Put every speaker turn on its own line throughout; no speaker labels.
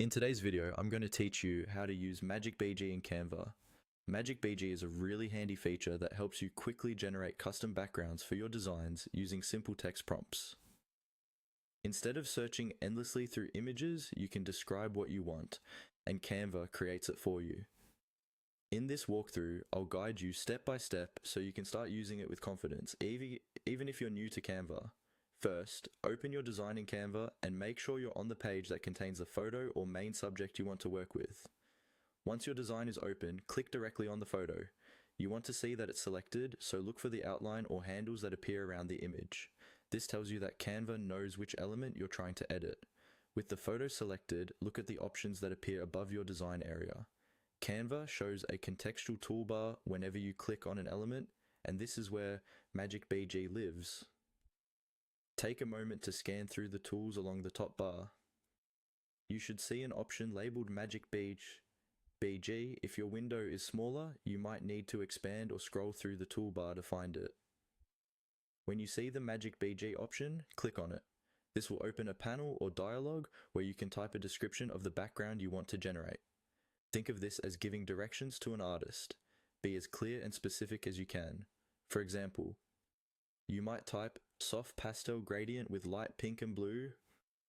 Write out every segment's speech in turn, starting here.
In today's video, I'm going to teach you how to use Magic BG in Canva. Magic BG is a really handy feature that helps you quickly generate custom backgrounds for your designs using simple text prompts. Instead of searching endlessly through images, you can describe what you want, and Canva creates it for you. In this walkthrough, I'll guide you step by step so you can start using it with confidence, even if you're new to Canva. First, open your design in Canva and make sure you're on the page that contains the photo or main subject you want to work with. Once your design is open, click directly on the photo. You want to see that it's selected, so look for the outline or handles that appear around the image. This tells you that Canva knows which element you're trying to edit. With the photo selected, look at the options that appear above your design area. Canva shows a contextual toolbar whenever you click on an element, and this is where Magic BG lives. Take a moment to scan through the tools along the top bar. You should see an option labeled Magic BG. If your window is smaller, you might need to expand or scroll through the toolbar to find it. When you see the Magic BG option, click on it. This will open a panel or dialog where you can type a description of the background you want to generate. Think of this as giving directions to an artist. Be as clear and specific as you can. For example, you might type soft pastel gradient with light pink and blue,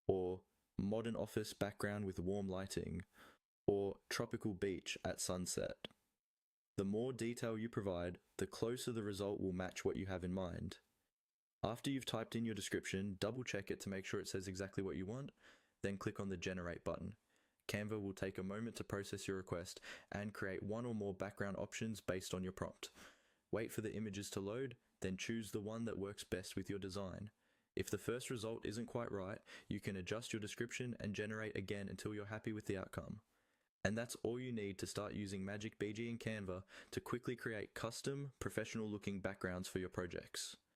or modern office background with warm lighting, or tropical beach at sunset. The more detail you provide, the closer the result will match what you have in mind. After you've typed in your description, double check it to make sure it says exactly what you want, then click on the Generate button. Canva will take a moment to process your request and create one or more background options based on your prompt. Wait for the images to load, then choose the one that works best with your design. If the first result isn't quite right, you can adjust your description and generate again until you're happy with the outcome. And that's all you need to start using Magic BG in Canva to quickly create custom, professional-looking backgrounds for your projects.